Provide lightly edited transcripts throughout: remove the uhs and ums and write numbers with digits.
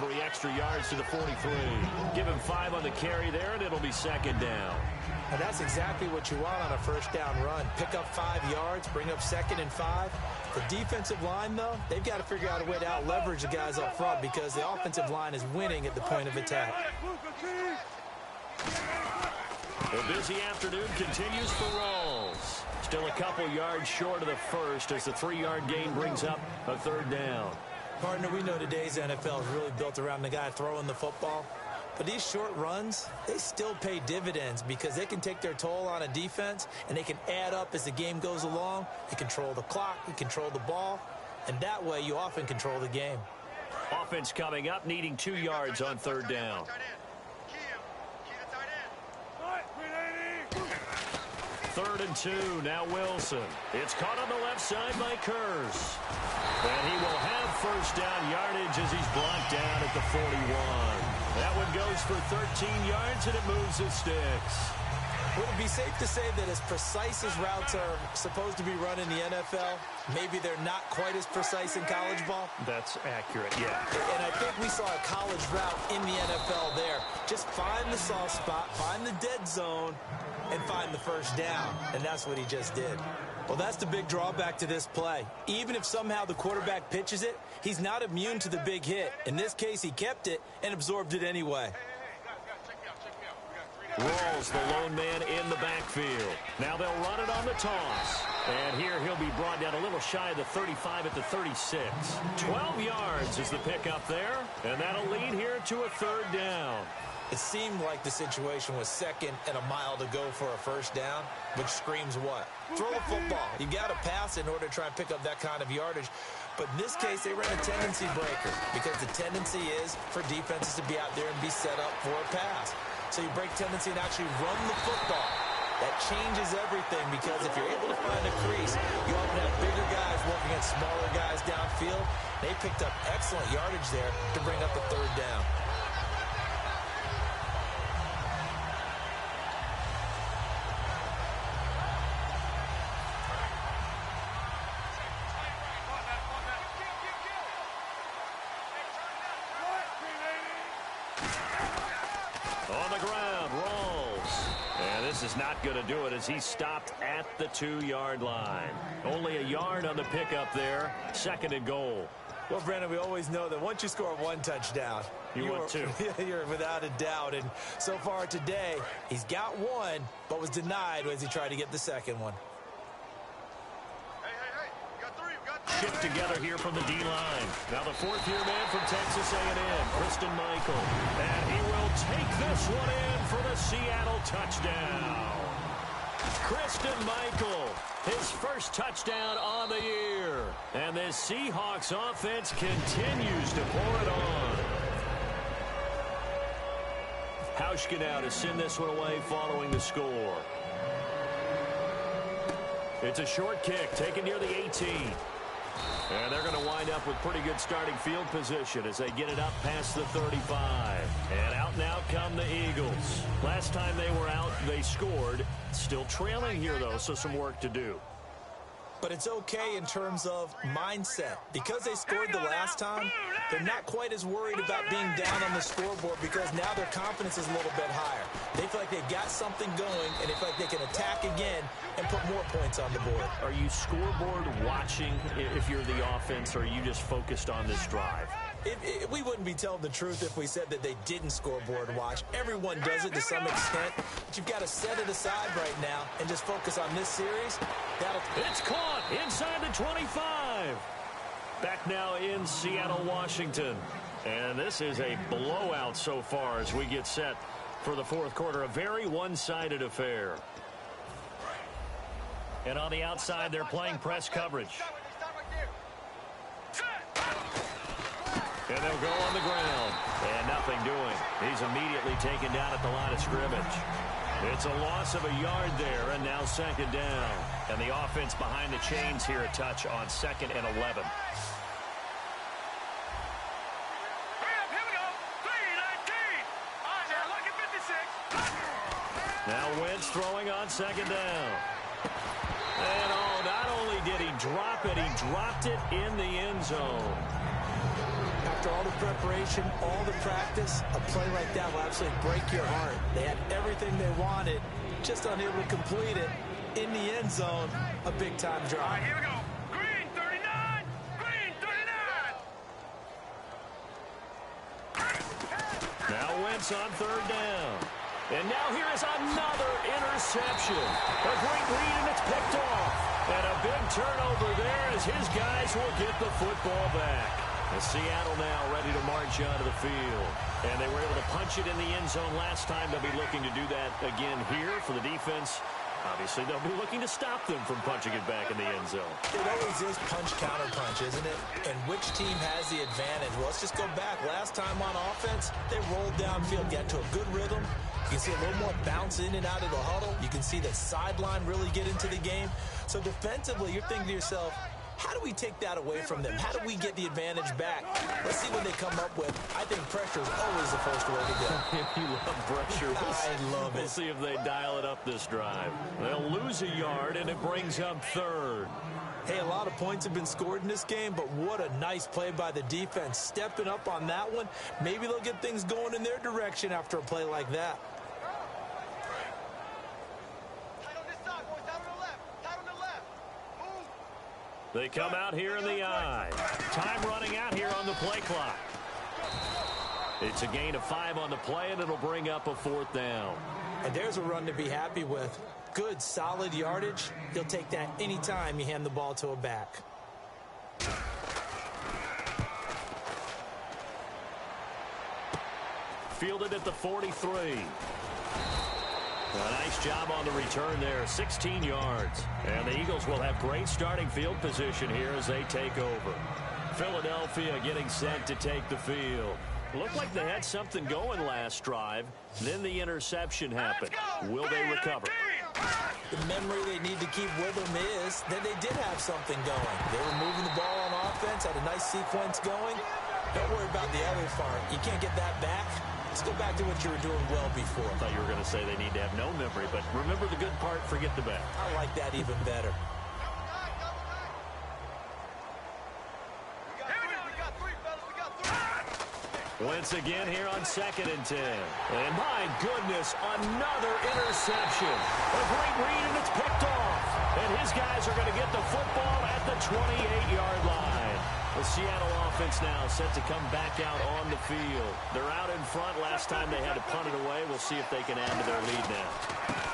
3 extra yards to the 43. Give him 5 on the carry there, and it'll be second down. And that's exactly what you want on a first down run. Pick up 5 yards, bring up 2nd and 5. The defensive line, though, they've got to figure out a way to out-leverage the guys up front because the offensive line is winning at the point of attack. The busy afternoon continues for Rawls. Still a couple yards short of the first as the 3-yard gain brings up a 3rd down. Partner, we know today's NFL is really built around the guy throwing the football. But these short runs, they still pay dividends because they can take their toll on a defense and they can add up as the game goes along. You control the clock, you control the ball, and that way you often control the game. Offense coming up, needing 2 yards on 3rd down. 3rd and 2, now Wilson. It's caught on the left side by Kurz. And he will have first down yardage as he's blocked down at the 41. That one goes for 13 yards, and it moves the sticks. Would it be safe to say that as precise as routes are supposed to be run in the NFL, maybe they're not quite as precise in college ball? That's accurate, yeah. And I think we saw a college route in the NFL there. Just find the soft spot, find the dead zone, and find the first down. And that's what he just did. Well, that's the big drawback to this play. Even if somehow the quarterback pitches it, he's not immune to the big hit. In this case, he kept it and absorbed it anyway. Rawls, the lone man in the backfield. Now they'll run it on the toss. And here he'll be brought down a little shy of the 35 at the 36. 12 yards is the pickup there. And that'll lead here to a 3rd down. It seemed like the situation was 2nd and a mile to go for a first down, which screams what? Throw the football. You got to pass in order to try and pick up that kind of yardage. But in this case, they ran a tendency breaker because the tendency is for defenses to be out there and be set up for a pass. So you break tendency and actually run the football. That changes everything because if you're able to find a crease, you often have bigger guys working at smaller guys downfield. They picked up excellent yardage there to bring up the 3rd down. On the ground, Rawls. And this is not going to do it as he stopped at the 2-yard line. Only a yard on the pickup there. 2nd and goal. Well, Brandon, we always know that once you score 1 touchdown, you're 2. You're without a doubt. And so far today, he's got 1, but was denied as he tried to get the 2nd one. Shift together here from the D-line. Now the 4th-year man from Texas A&M, Christian Michael. And he will take this one in for the Seattle touchdown. Christian Michael, his first touchdown on the year. And this Seahawks offense continues to pour it on. Hauschka now to send this one away following the score. It's a short kick taken near the 18. And they're going to wind up with pretty good starting field position as they get it up past the 35. And out now come the Eagles. Last time they were out, they scored. Still trailing here, though, so some work to do. But it's okay in terms of mindset. Because they scored the last time, they're not quite as worried about being down on the scoreboard because now their confidence is a little bit higher. They feel like they've got something going, and they feel like they can attack again and put more points on the board. Are you scoreboard watching if you're the offense, or are you just focused on this drive? We wouldn't be telling the truth if we said that they didn't scoreboard watch. Everyone does it to some extent, but you've got to set it aside right now and just focus on this series. It's caught inside the 25. Back now in Seattle, Washington. And this is a blowout so far as we get set for the 4th quarter. A very one-sided affair. And on the outside, they're playing press coverage. And they'll go on the ground. And nothing doing. He's immediately taken down at the line of scrimmage. It's a loss of a yard there, and now 2nd down. And the offense behind the chains here a touch on 2nd and 11. Now Wentz throwing on 2nd down. And not only did he drop it, he dropped it in the end zone. After all the preparation, all the practice, a play like that will absolutely break your heart. They had everything they wanted, just unable to complete it. In the end zone, a big-time drop. All right, here we go. Green 39! Green 39! Now Wentz on third down. And now here is another interception. A great read, and it's picked off. And a big turnover there as his guys will get the football back. And Seattle now ready to march onto the field. And they were able to punch it in the end zone last time. They'll be looking to do that again here for the defense. Obviously, they'll be looking to stop them from punching it back in the end zone. It always is punch-counter-punch, isn't it? And which team has the advantage? Well, let's just go back. Last time on offense, they rolled downfield, got to a good rhythm. You can see a little more bounce in and out of the huddle. You can see the sideline really get into the game. So defensively, you're thinking to yourself, how do we take that away from them? How do we get the advantage back? Let's see what they come up with. I think pressure is always the first way to go. You love pressure. I love it. We'll see if they dial it up this drive. They'll lose a yard, and it brings up third. Hey, a lot of points have been scored in this game, but what a nice play by the defense. Stepping up on that one. Maybe they'll get things going in their direction after a play like that. They come out here in the eye. Time running out here on the play clock. It's a gain of 5 on the play, and it'll bring up a fourth down. And there's a run to be happy with. Good, solid yardage. You'll take that anytime you hand the ball to a back. Fielded at the 43. A nice job on the return there, 16 yards. And the Eagles will have great starting field position here as they take over. Philadelphia getting set to take the field. Looked like they had something going last drive. Then the interception happened. Will they recover? The memory they need to keep with them is that they did have something going. They were moving the ball on offense, had a nice sequence going. Don't worry about the other part. You can't get that back. Let's go back to what you were doing well before. I thought you were going to say they need to have no memory, but remember the good part, forget the bad. I like that even better. Once again here on 2nd and 10. And my goodness, another interception. A great read, and it's picked off. And his guys are going to get the football at the 28-yard line. The Seattle offense now set to come back out on the field. They're out in front. Last time they had to punt it away. We'll see if they can add to their lead now.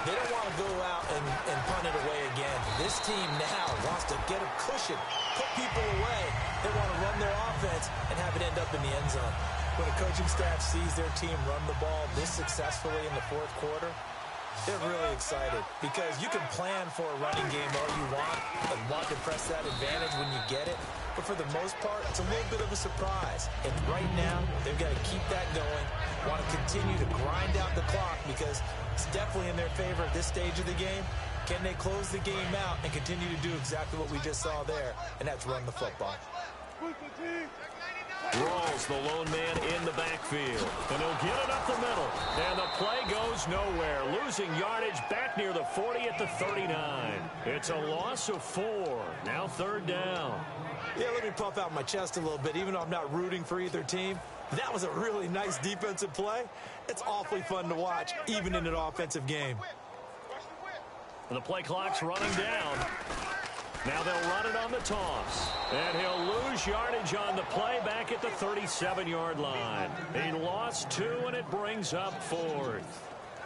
They don't want to go out and punt it away again. This team now wants to get a cushion, put people away. They want to run their offense and have it end up in the end zone. When a coaching staff sees their team run the ball this successfully in the fourth quarter, they're really excited because you can plan for a running game all you want and want to press that advantage when you get it. But for the most part, it's a little bit of a surprise. And right now, they've got to keep that going, want to continue to grind out the clock because it's definitely in their favor at this stage of the game. Can they close the game out and continue to do exactly what we just saw there, and that's run the football. Rawls, the lone man in the backfield. And he'll get it up the middle. And the play goes nowhere. Losing yardage back near the 40 at the 39. It's a loss of 4. Now 3rd down. Yeah, let me puff out my chest a little bit, even though I'm not rooting for either team. That was a really nice defensive play. It's awfully fun to watch, even in an offensive game. The play clock's running down. Now they'll run it on the toss. And he'll lose yardage on the play back at the 37-yard line. He lost 2, and it brings up 4th.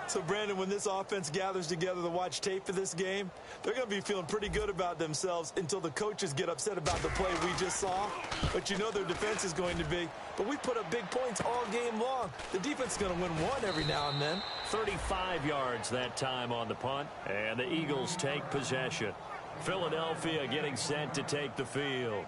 So, Brandon, when this offense gathers together to watch tape for this game, they're going to be feeling pretty good about themselves until the coaches get upset about the play we just saw. But you know their defense is going to be. But we put up big points all game long. The defense is going to win one every now and then. 35 yards that time on the punt, and the Eagles take possession. Philadelphia getting set to take the field.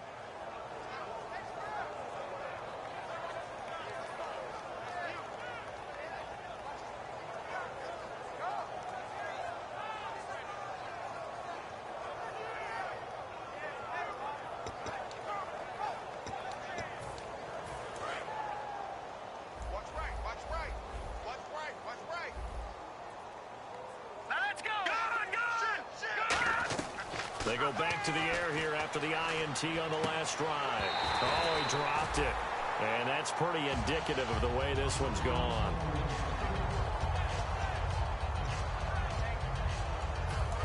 They go back to the air here after the INT on the last drive. Oh, he dropped it. And that's pretty indicative of the way this one's gone.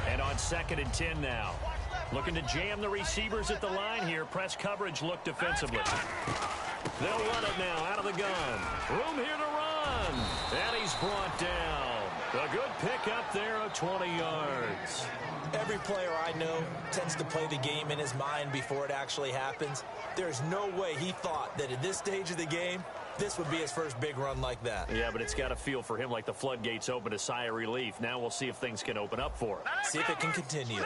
And on 2nd and 10 now. Looking to jam the receivers at the line here. Press coverage look defensively. They'll run it now out of the gun. Room here to run. And he's brought down. A good pick up there of 20 yards. Every player I know tends to play the game in his mind before it actually happens. There's no way he thought that at this stage of the game, this would be his first big run like that. Yeah, but it's got to feel for him like the floodgates open, a sigh of relief. Now we'll see if things can open up for him. See if it can continue.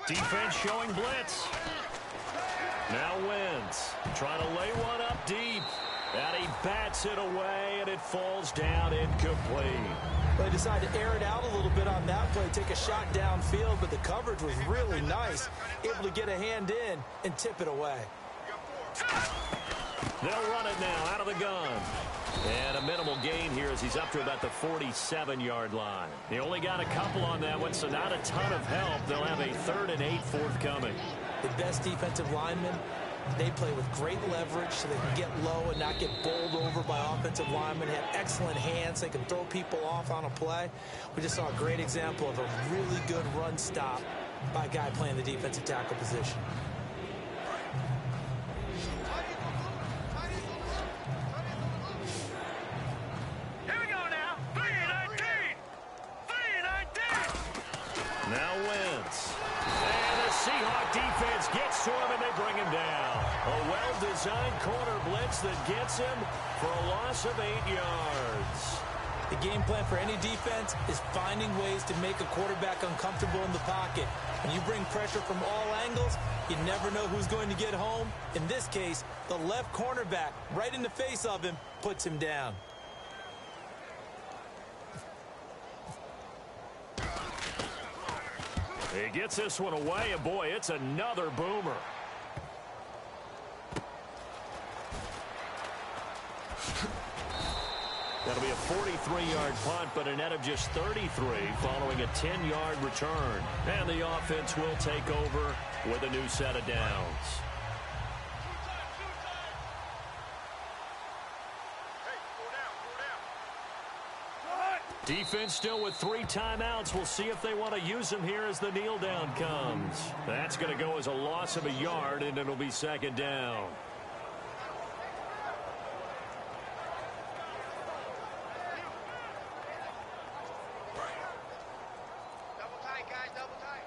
Defense showing blitz. Now Wentz trying to lay one up deep. And he bats it away, and it falls down incomplete. They decided to air it out a little bit on that play, take a shot downfield, but the coverage was really nice. Able to get a hand in and tip it away. They'll run it now out of the gun. And a minimal gain here as he's up to about the 47-yard line. He only got a couple on that one, so not a ton of help. They'll have a 3rd and 8 forthcoming. The best defensive linemen, they play with great leverage so they can get low and not get bowled over by offensive linemen. They have excellent hands. They can throw people off on a play. We just saw a great example of a really good run stop by a guy playing the defensive tackle position. Here we go now. 3-19. 3-19. Now Wentz. And the Seahawk defense gets to him, and they bring him down. A well-designed corner blitz that gets him for a loss of 8 yards. The game plan for any defense is finding ways to make a quarterback uncomfortable in the pocket. When you bring pressure from all angles, you never know who's going to get home. In this case, the left cornerback, right in the face of him, puts him down. He gets this one away, and boy, it's another boomer. That'll be a 43-yard punt, but a net of just 33 following a 10-yard return. And the offense will take over with a new set of downs. Defense still with 3 timeouts. We'll see if they want to use them here as the kneel down comes. That's going to go as a loss of a yard, and it'll be 2nd down. Double tight, guys. Double tight.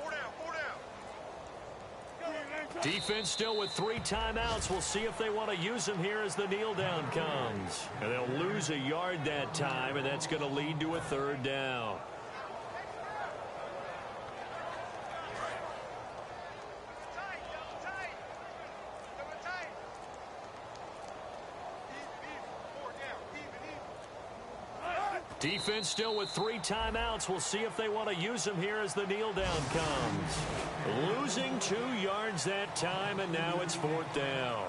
4 down. 4 down. Defense still with 3 timeouts. We'll see if they want to use them here as the kneel down comes. And they'll lose a yard that time, and that's going to lead to a 3rd down. Defense still with 3 timeouts. We'll see if they want to use them here as the kneel down comes. Losing 2 yards that time, and now it's 4th down.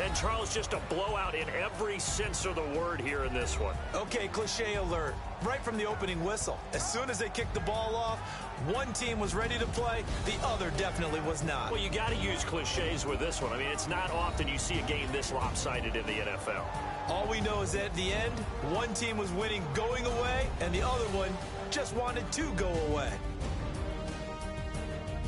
And Charles, just a blowout in every sense of the word here in this one. Okay, cliche alert. Right from the opening whistle. As soon as they kicked the ball off, one team was ready to play, the other definitely was not. Well, you got to use cliches with this one. I mean, it's not often you see a game this lopsided in the NFL. All we know is that at the end, one team was winning going away, and the other one just wanted to go away.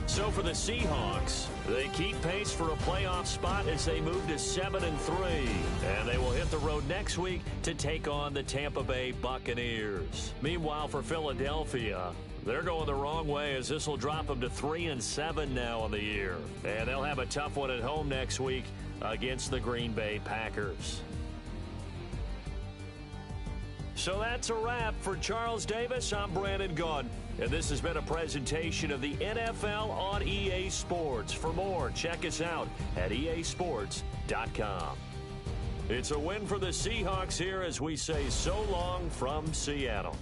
So for the Seahawks, they keep pace for a playoff spot as they move to 7-3. And they will hit the road next week to take on the Tampa Bay Buccaneers. Meanwhile, for Philadelphia, they're going the wrong way as this will drop them to 3-7 now on the year. And they'll have a tough one at home next week against the Green Bay Packers. So that's a wrap. For Charles Davis, I'm Brandon Gaudin. And this has been a presentation of the NFL on EA Sports. For more, check us out at easports.com. It's a win for the Seahawks here as we say so long from Seattle.